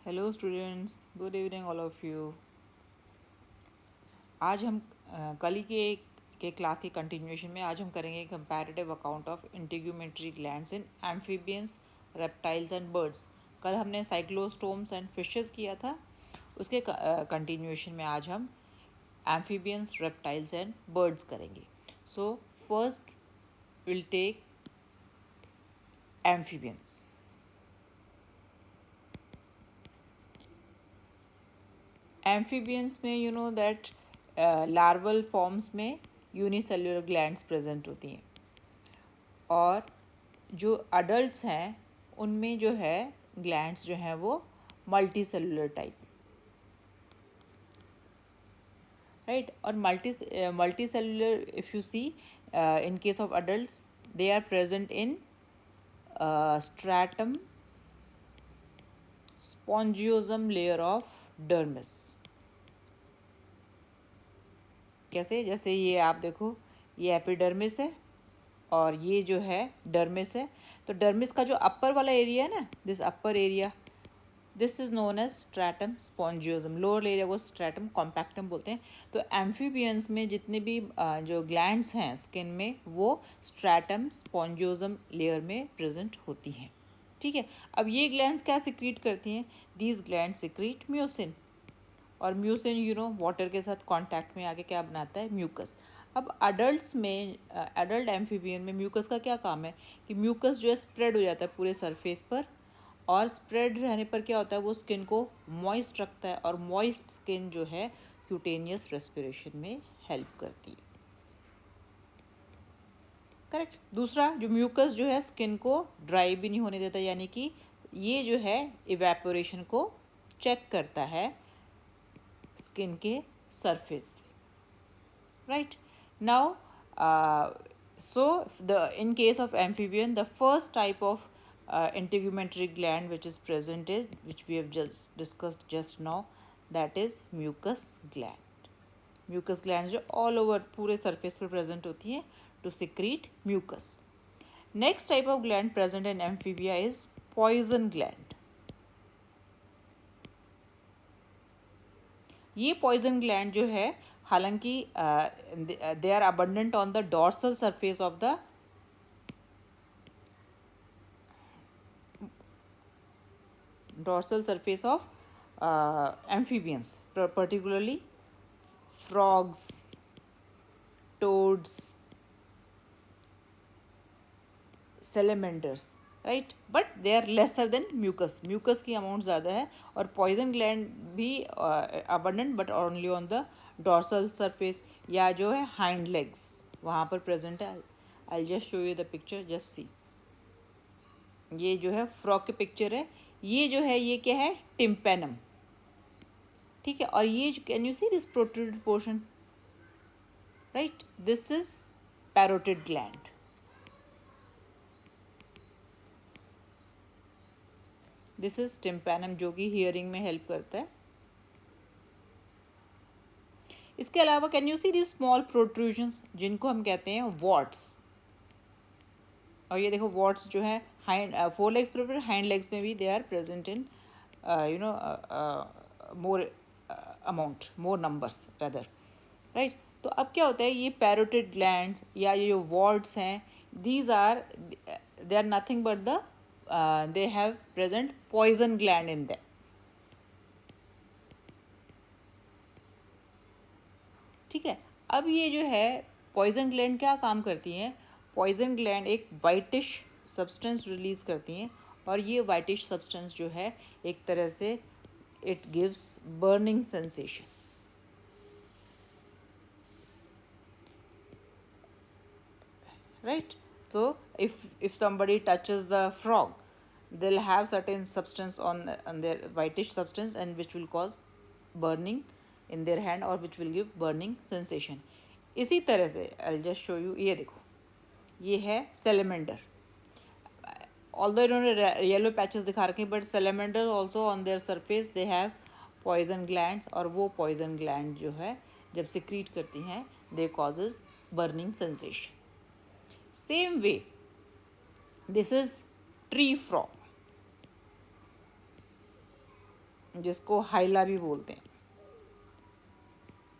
Hello students, good evening all of you. आज हम कल ही के क्लास के कंटिन्यूएशन में आज हम करेंगे comparative account of integumentary glands in amphibians, reptiles and birds. कल हमने साइक्लोस्टोम्स एंड फिशेस किया था, उसके कंटिन्यूएशन में आज हम एम्फीबियंस, रेप्टाइल्स एंड बर्ड्स करेंगे। So first will take amphibians. Amphibians में you know that larval forms में यूनिसेल्युलर ग्लैंड्स प्रेजेंट होती हैं, और जो अडल्ट्स हैं उनमें जो है ग्लैंड्स जो हैं वो मल्टी सेलुलर टाइप, राइट। और multicellular if you see in case of adults they are present in stratum spongiosum layer of dermis. कैसे? जैसे ये आप देखो, ये एपिडर्मिस है और ये जो है डर्मिस है। तो डर्मिस का जो अपर वाला एरिया है ना, this upper area, this is known as stratum spongiosum. Lower area को स्ट्रैटम कॉम्पैक्टम बोलते हैं। तो एम्फीबियंस में जितने भी जो ग्लैंड्स हैं स्किन में, वो स्ट्रैटम स्पॉन्जियोजम लेयर में प्रेजेंट होती हैं, ठीक है। अब ये ग्लैंड्स क्या सिक्रीट करती हैं? दीज ग्लैंड सिक्रीट म्यूसिन, और म्यूसिन वाटर के साथ कांटेक्ट में आके क्या बनाता है? म्यूकस। अब अडल्ट्स में, एडल्ट एम्फीबियन में म्यूकस का क्या काम है कि म्यूकस जो है स्प्रेड हो जाता है पूरे सरफेस पर, और स्प्रेड रहने पर क्या होता है? वो स्किन को मॉइस्ट रखता है, और मॉइस्ट स्किन जो है क्यूटेनियस रेस्पिरेशन में हेल्प करती है, करेक्ट। दूसरा, जो म्यूकस जो है स्किन को ड्राई भी नहीं होने देता, यानी कि ये जो है इवेपोरेशन को चेक करता है स्किन के सरफेस से, right? Now, so in case of amphibian, the first type of integumentary gland which is present is, which we have just discussed just now, that is mucus gland. Mucus glands जो all over पूरे surface पर present होती हैं to secrete mucus. Next type of gland present in amphibia is poison gland. ये poison gland जो है, हालांकि they are abundant on the dorsal surface of the amphibians, particularly frogs, toads, salamanders, right? But they are lesser than mucus. Mucus की amount ज़्यादा है, और poison gland भी abundant but only on the dorsal surface, या जो है hind legs वहाँ पर प्रेजेंट है। I just show you the picture, just see. ये जो है फ्रॉग की पिक्चर है। ये जो है ये क्या है? टिम्पेनम, ठीक है। और ये can you see this protruded portion, right? This is parotid gland. This is tympanum, जो कि हियरिंग में हेल्प करता है। इसके अलावा can you see this small protrusions, जिनको हम कहते हैं वॉट्स। और ये देखो वॉट्स जो है हाइंड फोर लेग्स पर, हाइंड लेग्स में भी they are present in more amount, more numbers rather, right. तो अब क्या होता है? ये पैरोटिड ग्लैंड्स या ये जो वॉर्ड्स हैं, these are, they are nothing but the, they have present poison gland in them, ठीक है। अब ये जो है पॉइजन ग्लैंड क्या काम करती हैं? पॉइजन ग्लैंड एक वाइटिश सब्सटेंस रिलीज करती हैं, और ये वाइटिश सब्सटेंस जो है एक तरह से it gives burning sensation, right? So if somebody touches the frog, they'll have certain substance on their whitish substance, and which will cause burning in their hand, or which will give burning sensation. इसी तरह से I'll just show you, ये देखो, ये है salamander. Although इन्होंने yellow patches दिखा रखे हैं, but salamander also on their surface they have poison glands, और वो poison gland जो है जब secrete करती हैं, they causes burning sensation. Same way, this is tree frog. जिसको हाइला भी बोलते हैं।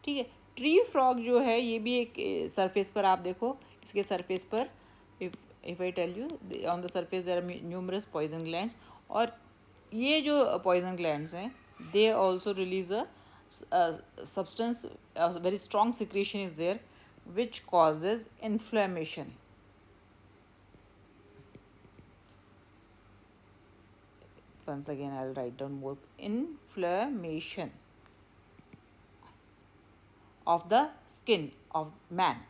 ठीक है, ट्री फ्रॉग जो है ये भी एक सरफेस पर आप देखो, इसके सरफेस पर if I tell you on the surface there are numerous poison glands, और ये जो पॉइजन ग्लैंड्स हैं they also release a substance, a very strong secretion is there which causes inflammation. Once again I'll write down more. Inflammation of the skin of man.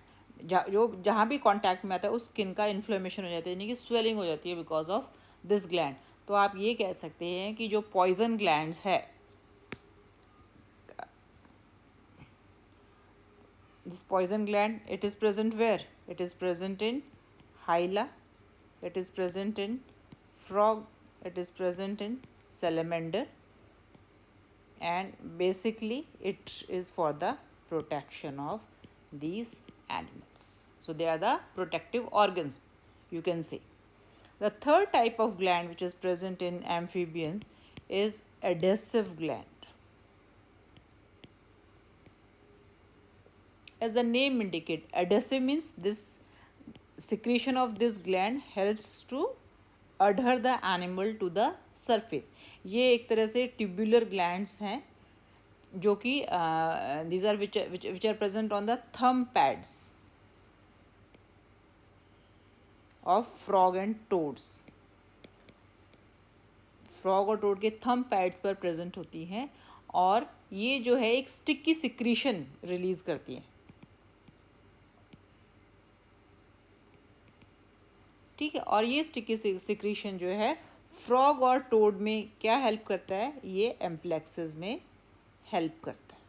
जहाँ भी contact में आता है उस स्किन का इन्फ्लेमेशन हो जाता है, यानी कि स्वेलिंग हो जाती है बिकॉज ऑफ दिस ग्लैंड। तो आप ये कह सकते हैं कि जो पॉइजन ग्लैंड्स है, this poison gland, it is present where? It is present in hyla, it is present in frog, it is present in salamander, and basically it is for the protection of these animals. So they are the protective organs, you can say. The third type of gland which is present in amphibians is adhesive gland. As the name indicates, adhesive means this secretion of this gland helps to adhere the animal to the surface. ये एक तरह से tubular glands हैं जो कि these are which are present on the thumb pads of frog and toads. Frog और toad के thumb pads पर प्रेजेंट होती हैं, और ये जो है एक स्टिकी सिक्रीशन रिलीज करती है। ठीक है, और ये स्टिकी सिक्रीशन जो है फ्रॉग और टोड में क्या हेल्प करता है? ये एम्प्लेक्सेस में हेल्प करता है।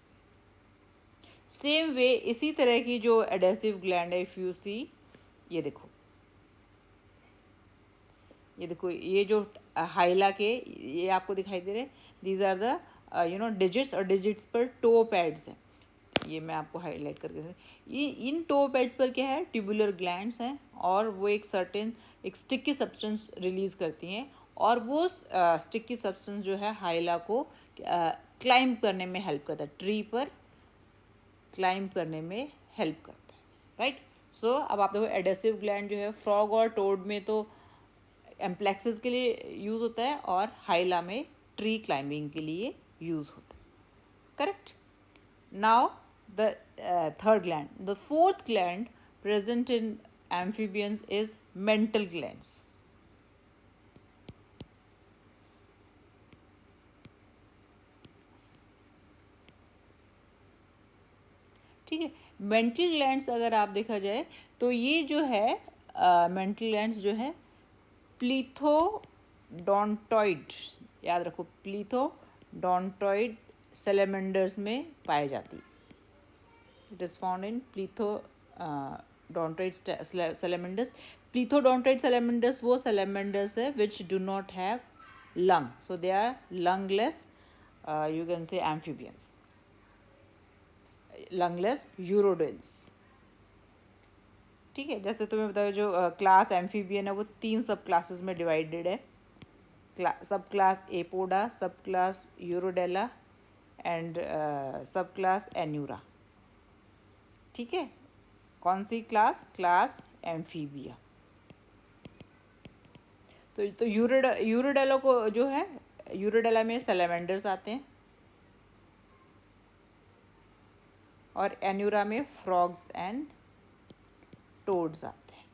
सेम वे इसी तरह की जो एडेसिव ग्लैंड है, इफ़ यू सी, ये देखो, ये देखो, ये जो हाइला के ये आपको दिखाई दे रहे हैं, दीज आर द डिजिट्स, और डिजिट्स पर टो पैड्स हैं। ये मैं आपको हाईलाइट करके, ये इन टो पैड्स पर क्या है? ट्यूबुलर ग्लैंड्स हैं, और वो एक सर्टेन एक स्टिकी सब्सटेंस रिलीज करती हैं, और वो स्टिकी सब्सटेंस जो है हाइला को क्लाइंब करने में हेल्प करता है, ट्री पर क्लाइंब करने में हेल्प करता है। राइट, सो अब आप देखो एडेसिव ग्लैंड जो है फ्रॉग और टोड में तो एम्प्लेक्सेस के लिए यूज़ होता है, और हाइला में ट्री क्लाइंबिंग के लिए यूज़ होता है। Correct. Now the third gland, the fourth gland present in amphibians is mental glands. ठीक है, मेंटल ग्लैंड्स अगर आप देखा जाए तो ये जो है मेंटल ग्लैंड्स जो है प्लीथोडोंटॉइड, याद रखो, प्लीथोडोंटॉइड सैलेमेंडर्स में पाई जाती है। It is found in plethodontoid salamanders. Plethodontoid salamanders वो सैलेमेंडर्स है which do not have lung, so they are lungless, you can say amphibians, lungless urodeles. ठीक है, जैसे तुम्हें बताया जो क्लास एम्फीबियन है वो 3 सब क्लासेस में डिवाइडेड है। सब क्लास एपोडा, सब क्लास यूरोडेला, एंड सब क्लास एन्यूरा। ठीक है, कौन सी क्लास? Class amphibia. तो यूरोडेला को जो है, यूरोडेला में सैलेमेंडर्स आते हैं, और एन्यूरा में फ्रॉग्स एंड टोड्स आते हैं।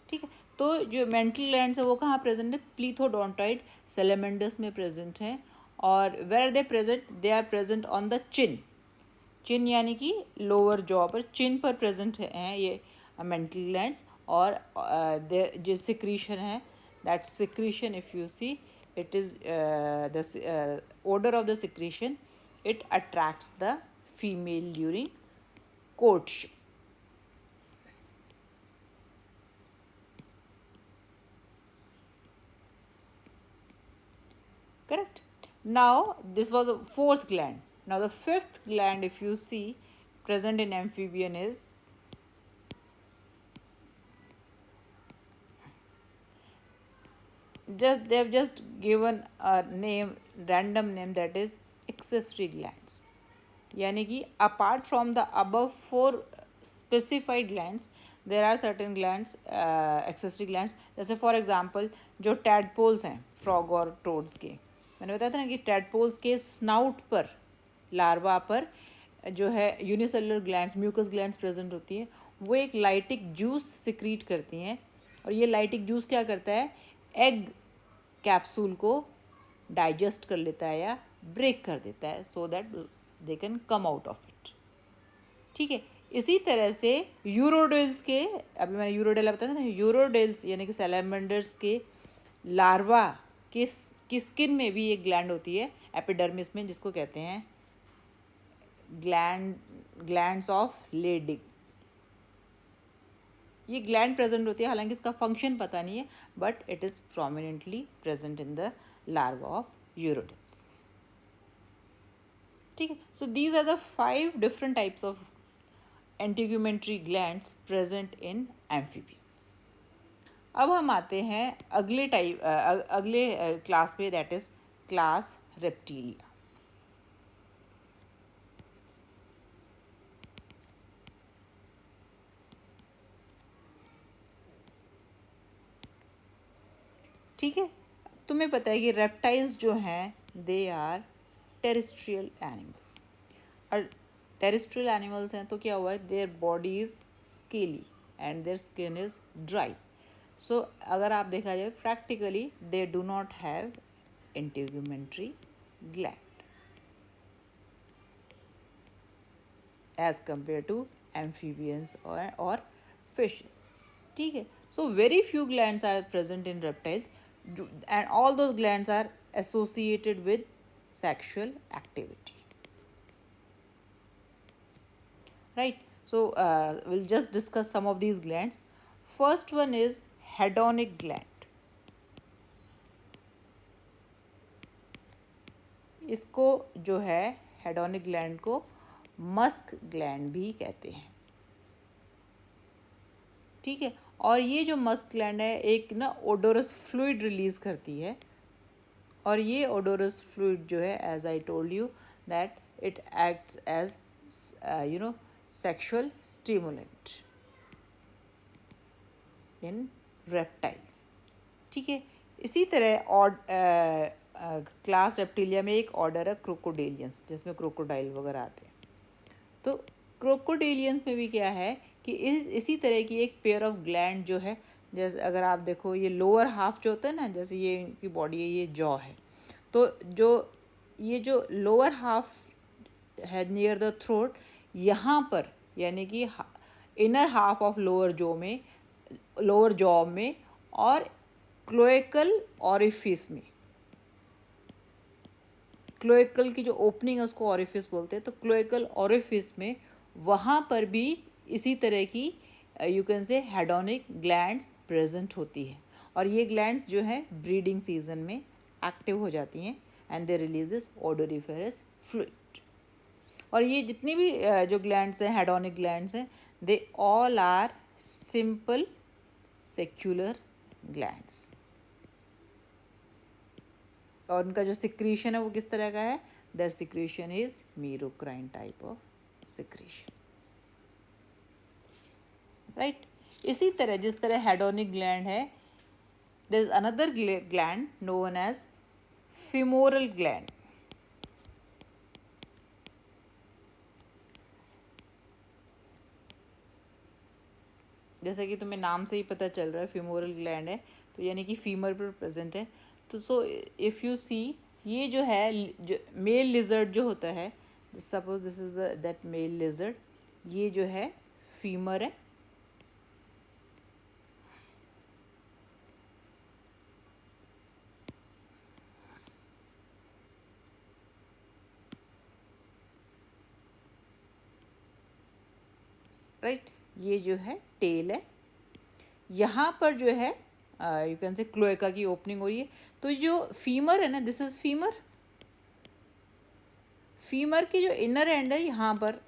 ठीक है, तो जो मेंटल ग्लैंड्स है वो कहाँ प्रेजेंट है? प्लीथोडोंटॉइड सैलेमेंडर्स में प्रेजेंट हैं, और where they present? They are present on the chin. Chin यानी कि लोअर जॉ पर, चिन पर प्रेजेंट हैं ये मेंटल ग्लैंड्स, और जो सिक्रीशन है, that secretion if you see, it is the odor of the secretion, it attracts the female during courtship. Correct. Now this was a fourth gland. Now the fifth gland, if you see, present in amphibian is just they have just given a name, random name, that is accessory glands. यानी कि apart from the above four specified glands, there are certain glands, accessory glands. जैसे for example जो tadpoles हैं frog और toads के, मैंने बताया था ना कि tadpoles के snout पर, larva पर जो है unicellular glands, mucous glands present होती हैं. वो एक लाइटिक जूस सिक्रीट करती हैं, और ये लाइटिक जूस क्या करता है, एग कैप्सूल को डाइजेस्ट कर लेता है या ब्रेक कर देता है, सो that they can come out of it. ठीक है. इसी तरह से यूरोडेल्स के, अभी मैंने यूरोडेल बताया था ना, यूरोडेल्स यानी कि सैलामेंडर्स के लार्वा की स्किन में भी एक ग्लैंड होती है एपिडर्मिस में, जिसको कहते हैं ग्लैंड्स ऑफ लेडिग. ये ग्लैंड प्रेजेंट होती है, हालांकि इसका फंक्शन पता नहीं है, but it is prominently present in the larva of urodeles. ठीक है. So these are the 5 different types of integumentary glands present in amphibians. अब हम आते हैं अगले क्लास में, दैट इज क्लास रेप्टिलिया. ठीक है. तुम्हें पता है कि रेप्टाइल्स जो हैं दे आर टेरेस्ट्रियल एनिमल्स. और टेरेस्ट्रियल एनिमल्स हैं तो क्या हुआ है, their body is scaly and their skin is dry. So अगर आप देखा जाए practically they do not have integumentary gland as compare to amphibians और फिशेस. ठीक है. So very few glands are present in reptiles, and all those glands are associated with sexual activity. Right. So we'll just discuss some of these glands. First one is hedonic gland. इसको जो है hedonic gland को musk gland भी कहते हैं. ठीक है. और ये जो मस्क ग्लैंड है एक ना ओडोरस फ्लूइड रिलीज़ करती है, और ये ओडोरस फ्लूइड जो है, as I told you that it acts as sexual stimulant in reptiles. ठीक है. इसी तरह और क्लास रेप्टिलिया में एक ऑर्डर है क्रोकोडेलियंस, जिसमें क्रोकोडाइल वगैरह आते हैं. तो क्रोकोडेलियंस में भी क्या है कि इसी तरह की एक पेयर ऑफ ग्लैंड जो है, जैसे अगर आप देखो ये लोअर हाफ जो होता है ना, जैसे ये इनकी बॉडी है, ये जॉ है, तो ये जो लोअर हाफ है नियर द थ्रोट, यहाँ पर यानी कि inner half of lower jaw में और क्लोएकल ऑरिफिस में, क्लोएकल की जो ओपनिंग है उसको ऑरिफिस बोलते हैं, तो क्लोएकल ऑरिफिस में वहाँ पर भी इसी तरह की यू कैन से हेडोनिक ग्लैंड्स प्रेजेंट होती है. और ये ग्लैंड्स जो है ब्रीडिंग सीजन में एक्टिव हो जाती हैं and they release this odoriferous fluid. और ये जितनी भी जो ग्लैंड्स हैं, हेडोनिक ग्लैंड्स हैं, they all are simple secular glands. और उनका जो सिक्रीशन है वो किस तरह का है, their secretion is merocrine type of secretion. Right. इसी तरह जिस तरह हेडोनिक ग्लैंड है, there is another gland known as femoral gland. जैसे कि तुम्हें नाम से ही पता चल रहा है फीमोरल ग्लैंड है, तो यानी कि फीमर पर प्रेजेंट है. तो सो इफ़ यू सी, ये जो है जो मेल लिजर्ड जो होता है, suppose this is that male lizard, ये जो है फीमर है. राइट. ये जो है टेल है. यहाँ पर जो है यू कैन से क्लोएका की ओपनिंग हो रही है. तो जो फीमर है ना, दिस इज फीमर. फीमर की जो इनर एंड है यहाँ पर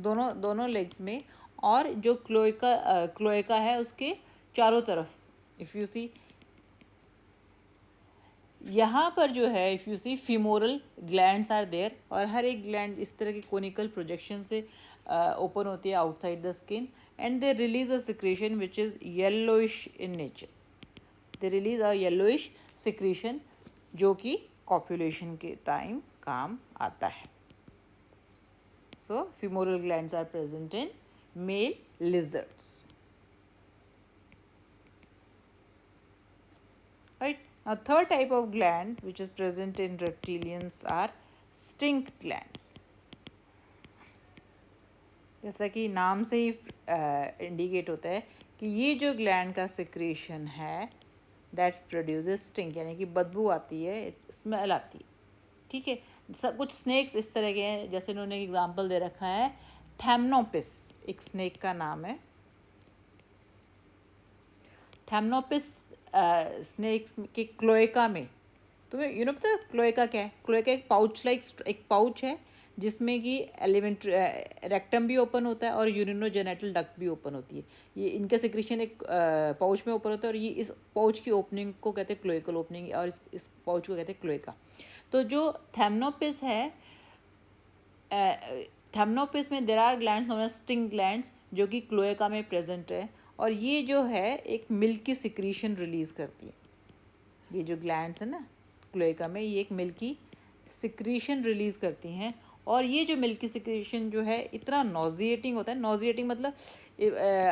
दोनों लेग्स में, और जो क्लोएका है उसके चारों तरफ, इफ़ यू सी यहाँ पर जो है if you see femoral glands are there, और हर एक ग्लैंड इस तरह के कोनिकल प्रोजेक्शन से ओपन होती है outside the skin, and they release a secretion which is yellowish in nature. They release a yellowish secretion जो कि कॉपुलेशन के टाइम काम आता है. So femoral glands are present in male lizards. Right. Now, third type of gland which is present in reptilians are stink glands. जैसा कि नाम से ही इंडिकेट होता है कि ये जो ग्लैंड का सिक्रेशन है दैट प्रोड्यूसेस स्टिंक, यानी कि बदबू आती है, स्मेल आती है. ठीक है. कुछ स्नेक्स इस तरह के हैं, जैसे इन्होंने एग्जांपल दे रखा है थैमनोपिस, एक स्नेक का नाम है. थैमनोपिस स्नेक्स के क्लोएका में तुम्हें पता है क्लोएका क्या है? क्लोएका एक पाउच एक पाउच है जिसमें कि एलिमेंट्री रेक्टम भी ओपन होता है और यूरिनोजेनिटल डक्ट भी ओपन होती है. ये इनका सिक्रेशन एक पाउच में ओपन होता है, और ये इस पाउच की ओपनिंग को कहते हैं क्लोएकल ओपनिंग, और इस पाउच को कहते हैं क्लोएका. तो जो थैमनोपिस है, थैमनोपिस में there are glands known as sting glands जो कि क्लोएका में प्रेजेंट है, और ये जो है एक मिल्की सिक्रीशन रिलीज़ करती है. ये जो ग्लैंड्स है ना क्लोएका में, ये एक मिल्की सिक्रीशन रिलीज़ करती हैं, और ये जो मिल्की सिक्रीशन जो है इतना नॉजिएटिंग होता है. नॉजिएटिंग मतलब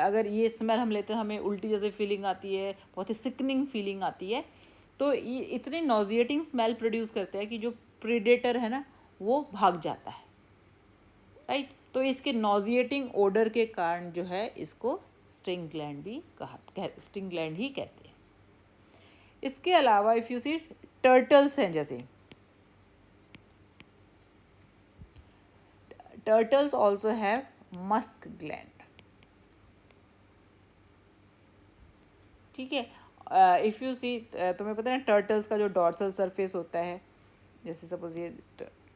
अगर ये स्मेल हम लेते हैं हमें उल्टी जैसे फीलिंग आती है, बहुत ही सिकनिंग फीलिंग आती है. तो ये इतनी नॉजिएटिंग स्मेल प्रोड्यूस करते हैं कि जो प्रीडेटर है ना वो भाग जाता है. राइट. तो इसके नॉजिएटिंग ओडर के कारण जो है इसको स्टिंग ग्लैंड भी स्टिंग ग्लैंड ही कहते हैं. इसके अलावा इफ़ यू सी टर्टल्स हैं, जैसे turtles also have Musk gland. ठीक है. इफ़ यू सी तुम्हें पता है ना टर्टल्स का जो डॉर्सल सरफेस होता है, जैसे सपोज ये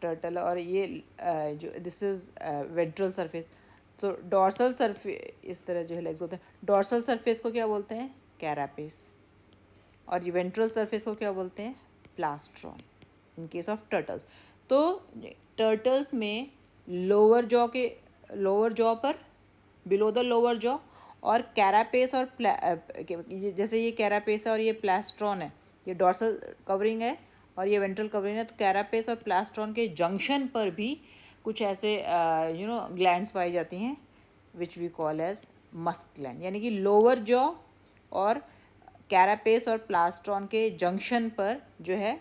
टर्टल और ये जो दिस इज़ वेंट्रल सरफेस. तो डॉर्सल सरफेस इस तरह जो है लेग्स होते हैं, डॉर्सल सरफेस को क्या बोलते हैं? कैरापेस. और ये वेंट्रल सरफेस को क्या बोलते हैं? Plastron in case of turtles. तो टर्टल्स में लोअर जॉ पर बिलो द लोअर जॉ और कैरापेस और जैसे ये कैरापेस है और ये प्लास्ट्रॉन है, ये डॉर्सल कवरिंग है और ये वेंट्रल कवरिंग है. तो कैरापेस और प्लास्ट्रॉन के जंक्शन पर भी कुछ ऐसे ग्लैंड्स पाई जाती हैं which we call as musk gland. यानी कि लोअर जॉ और कैरापेस और प्लास्ट्रॉन के जंक्शन पर जो है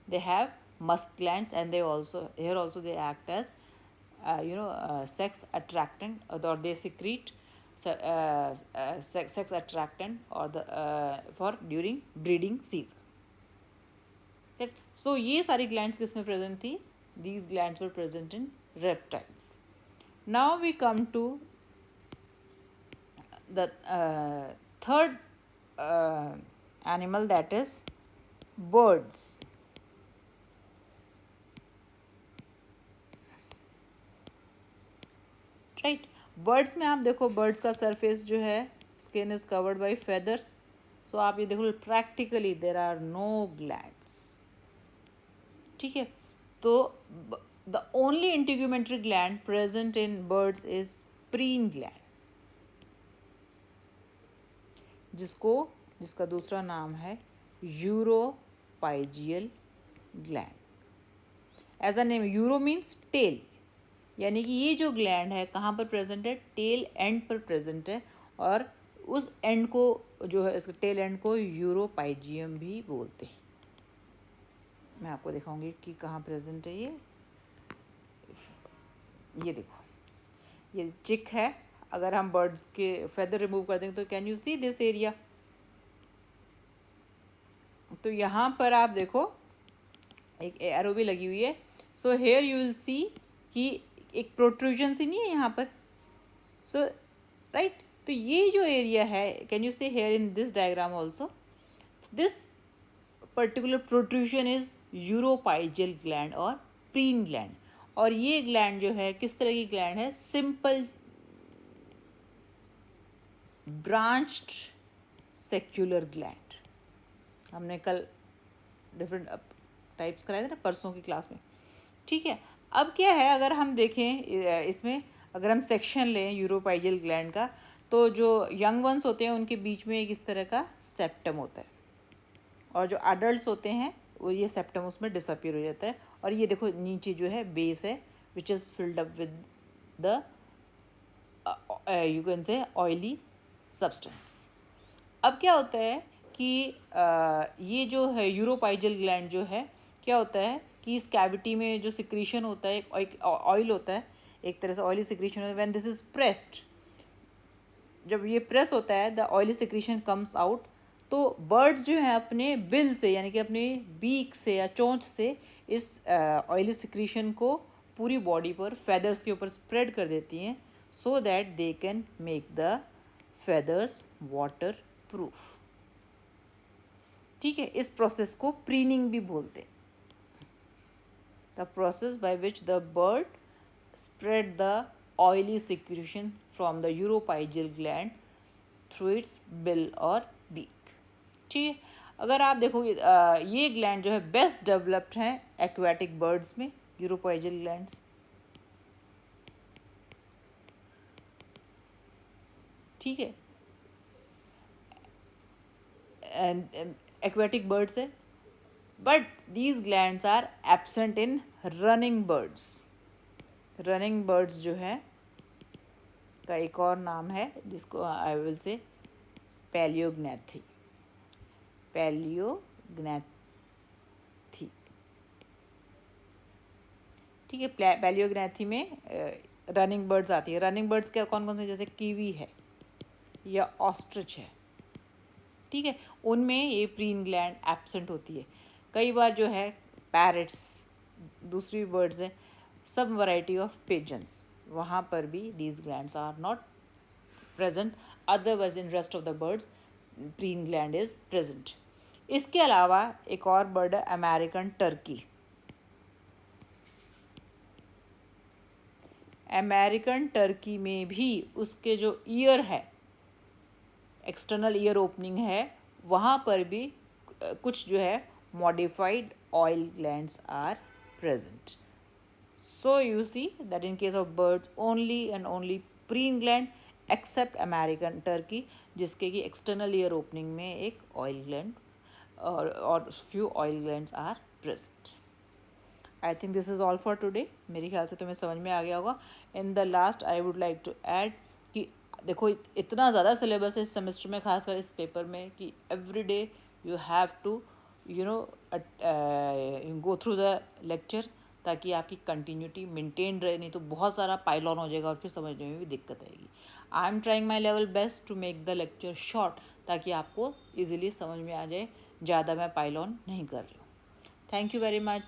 they have musk glands, and they also here also they act as sex attractant, or they secrete sex attractant or the for during breeding season. So ये सारी glands किसमें present थी? These glands were present in reptiles. Now we come to the third animal, that is birds. Right. Birds में आप देखो birds का surface जो है skin is covered by feathers. So आप ये देखो practically there are no glands. ठीक है. तो the only integumentary gland present in birds is preen gland, जिसका दूसरा नाम है uropygial gland. As a name, uro means tail, यानी कि ये जो ग्लैंड है कहाँ पर प्रेजेंट है? टेल एंड पर प्रेजेंट है, और उस एंड को जो है इसके टेल एंड को यूरोपाइजियम भी बोलते हैं. मैं आपको दिखाऊंगी कि कहाँ प्रेजेंट है ये देखो ये चिक है. अगर हम बर्ड्स के फेदर रिमूव कर देंगे तो can you see this area? तो यहाँ पर आप देखो एक एरो भी लगी हुई है. So here you will see कि एक प्रोट्रूजन सी नहीं है यहाँ पर. सो राइट. तो ये जो एरिया है, कैन यू से here in this diagram also, this particular protrusion is uropygial gland और प्रीन ग्लैंड. और ये ग्लैंड जो है किस तरह की ग्लैंड है? Simple branched secular gland. हमने कल डिफरेंट टाइप्स कराए थे ना परसों की क्लास में, ठीक है। अब क्या है, अगर हम देखें इसमें अगर हम सेक्शन लें यूरोपाइजल ग्लैंड का, तो जो यंग वंस होते हैं उनके बीच में एक इस तरह का सेप्टम होता है, और जो अडल्ट होते हैं वो ये सेप्टम उसमें डिसअपियर हो जाता है, और ये देखो नीचे जो है बेस है which is filled up with the you can से ऑयली सब्सटेंस। अब क्या होता है कि ये जो है यूरोपाइजल ग्लैंड जो है, क्या होता है कि इस कैविटी में जो सिक्रीशन होता है, एक ऑयल होता है, एक तरह से ऑयली सिक्रीशन होता है। व्हेन दिस इज प्रेस्ड, जब ये प्रेस होता है the oily secretion comes out, तो बर्ड्स जो हैं अपने बिल से यानी कि अपने बीक से या चोंच से इस ऑयली सिक्रीशन को पूरी बॉडी पर फेदर्स के ऊपर स्प्रेड कर देती हैं, so that they can make the feathers waterproof, ठीक है। इस प्रोसेस को प्रीनिंग भी बोलते हैं। The process by which the bird spread the oily secretion from the uropygial gland through its bill और बीक, ठीक है। अगर आप देखो ये ग्लैंड जो है बेस्ट डेवलप्ड हैं एक्वाटिक बर्ड्स में, यूरोपाइजल ग्लैंड्स, ठीक है, एंड एक्वाटिक बर्ड्स है। But these glands are absent in running birds. Running birds जो है का एक और नाम है जिसको आई विल से पैलियोग्नैथी, पैलियोग्नैथी, ठीक है। पैलियोग्नैथी में रनिंग बर्ड्स आती है। रनिंग बर्ड्स क्या कौन कौन से, जैसे कीवी है या ऑस्ट्रिच है, ठीक है, उनमें ये प्रीन ग्लैंड एब्सेंट होती है। कई बार जो है पैरट्स, दूसरी बर्ड्स हैं, सब वैरायटी ऑफ पिजन्स, वहाँ पर भी these glands are not present, otherwise in rest of the birds preen gland is present. इसके अलावा एक और बर्ड है अमेरिकन टर्की। अमेरिकन टर्की में भी उसके जो ईयर है, एक्सटर्नल ईयर ओपनिंग है, वहाँ पर भी कुछ जो है modified oil glands are present. So you see that in case of birds only and only preen gland except American turkey, जिसके कि एक्सटर्नल ईयर ओपनिंग में एक ऑयल ग्लैंड और few oil glands are present. I think this is all for today. मेरे ख्याल से तुम्हें समझ में आ गया होगा। In the last I would like to add कि देखो इतना ज़्यादा सिलेबस है इस सेमेस्टर में, खासकर इस पेपर में, कि every day you have to you know go through the lecture, ताकि आपकी कंटिन्यूटी मेंटेन रहे, नहीं तो बहुत सारा पाइल ऑन हो जाएगा और फिर समझने में भी दिक्कत आएगी। I am trying my level best to make the lecture short, ताकि आपको ईजिली समझ में आ जाए, ज़्यादा मैं पाइल ऑन नहीं कर रही हूँ। Thank you very much.